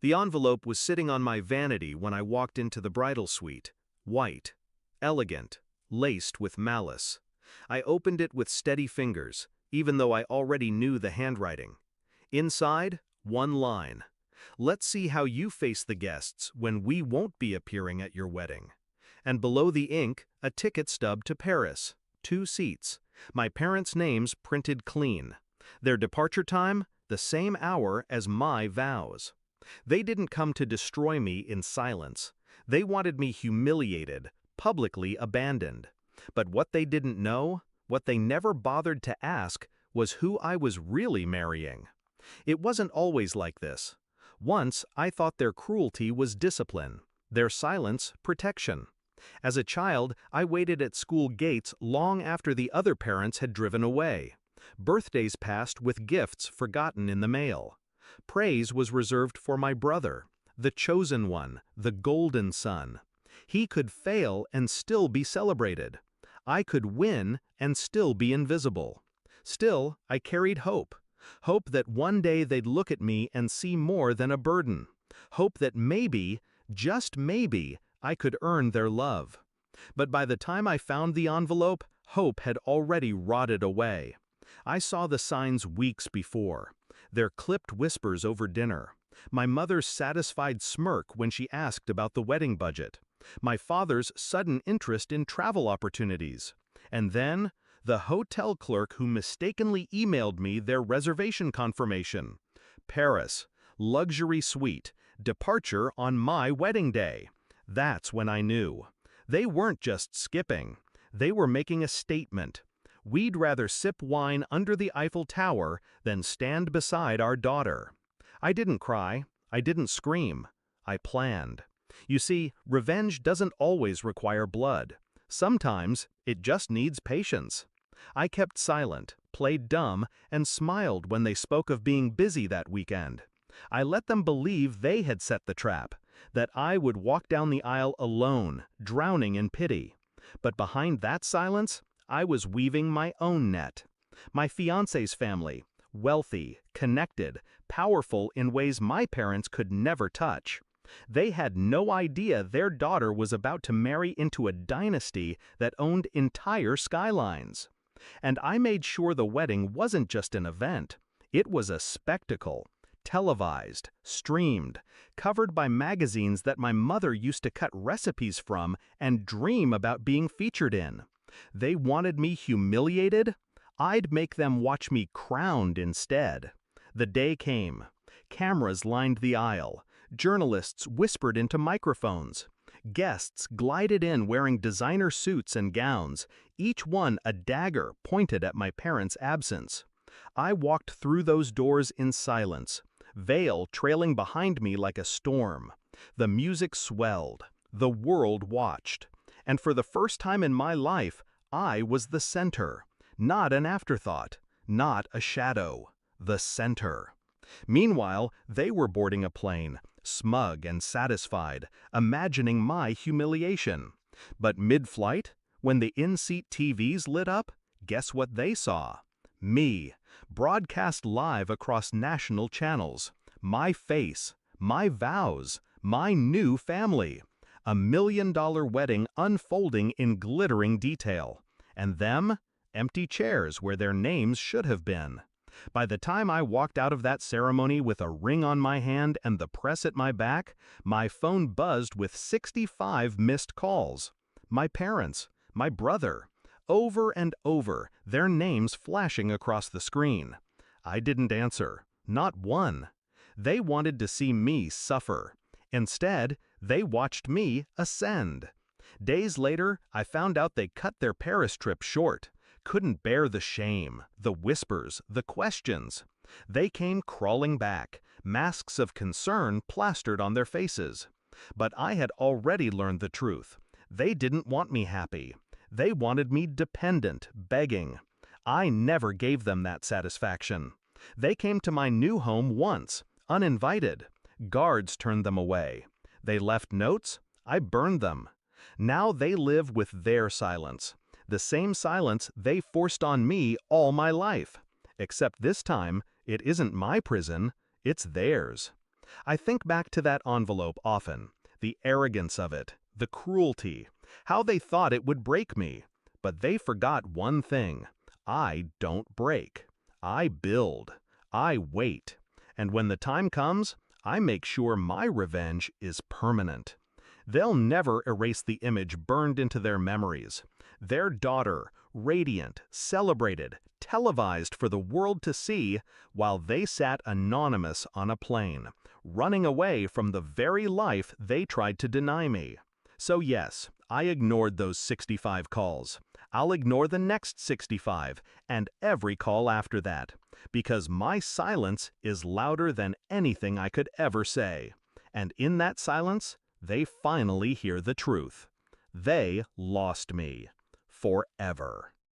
The envelope was sitting on my vanity when I walked into the bridal suite. White. Elegant. Laced with malice. I opened it with steady fingers, even though I already knew the handwriting. Inside, one line. Let's see how you face the guests when we won't be appearing at your wedding. And below the ink, a ticket stub to Paris. 2 seats. My parents' names printed clean. Their departure time, the same hour as my vows. They didn't come to destroy me in silence. They wanted me humiliated, publicly abandoned. But what they didn't know, what they never bothered to ask, was who I was really marrying. It wasn't always like this. Once, I thought their cruelty was discipline, their silence, protection. As a child, I waited at school gates long after the other parents had driven away. Birthdays passed with gifts forgotten in the mail. Praise was reserved for my brother, the chosen one, the golden son. He could fail and still be celebrated. I could win and still be invisible. Still, I carried hope. Hope that one day they'd look at me and see more than a burden. Hope that maybe, just maybe, I could earn their love. But by the time I found the envelope, hope had already rotted away. I saw the signs weeks before. Their clipped whispers over dinner. My mother's satisfied smirk when she asked about the wedding budget. My father's sudden interest in travel opportunities. And then, the hotel clerk who mistakenly emailed me their reservation confirmation. Paris, luxury suite, departure on my wedding day. That's when I knew. They weren't just skipping. They were making a statement. We'd rather sip wine under the Eiffel Tower than stand beside our daughter. I didn't cry. I didn't scream. I planned. You see, revenge doesn't always require blood. Sometimes, it just needs patience. I kept silent, played dumb, and smiled when they spoke of being busy that weekend. I let them believe they had set the trap, that I would walk down the aisle alone, drowning in pity. But behind that silence, I was weaving my own net. My fiancé's family, wealthy, connected, powerful in ways my parents could never touch. They had no idea their daughter was about to marry into a dynasty that owned entire skylines. And I made sure the wedding wasn't just an event. It was a spectacle. Televised, streamed, covered by magazines that my mother used to cut recipes from and dream about being featured in. They wanted me humiliated? I'd make them watch me crowned instead. The day came. Cameras lined the aisle. Journalists whispered into microphones. Guests glided in wearing designer suits and gowns, each one a dagger pointed at my parents' absence. I walked through those doors in silence, veil trailing behind me like a storm. The music swelled. The world watched. And for the first time in my life, I was the center. Not an afterthought. Not a shadow. The center. Meanwhile, they were boarding a plane, smug and satisfied, imagining my humiliation. But mid-flight, when the in-seat TVs lit up, guess what they saw? Me, broadcast live across national channels. My face, my vows, my new family. A $1 million wedding unfolding in glittering detail. And them, empty chairs where their names should have been. By the time I walked out of that ceremony with a ring on my hand and the press at my back, my phone buzzed with 65 missed calls. My parents, my brother, over and over, their names flashing across the screen. I didn't answer, not one. They wanted to see me suffer. Instead, they watched me ascend. Days later, I found out they cut their Paris trip short. Couldn't bear the shame, the whispers, the questions. They came crawling back, masks of concern plastered on their faces. But I had already learned the truth. They didn't want me happy. They wanted me dependent, begging. I never gave them that satisfaction. They came to my new home once, uninvited. Guards turned them away. They left notes. I burned them. Now they live with their silence. The same silence they forced on me all my life. Except this time, it isn't my prison, it's theirs. I think back to that envelope often, the arrogance of it, the cruelty, how they thought it would break me. But they forgot one thing. I don't break. I build. I wait. And when the time comes, I make sure my revenge is permanent. They'll never erase the image burned into their memories. Their daughter, radiant, celebrated, televised for the world to see, while they sat anonymous on a plane, running away from the very life they tried to deny me. So yes, I ignored those 65 calls. I'll ignore the next 65 and every call after that, because my silence is louder than anything I could ever say. And in that silence, they finally hear the truth. They lost me. Forever.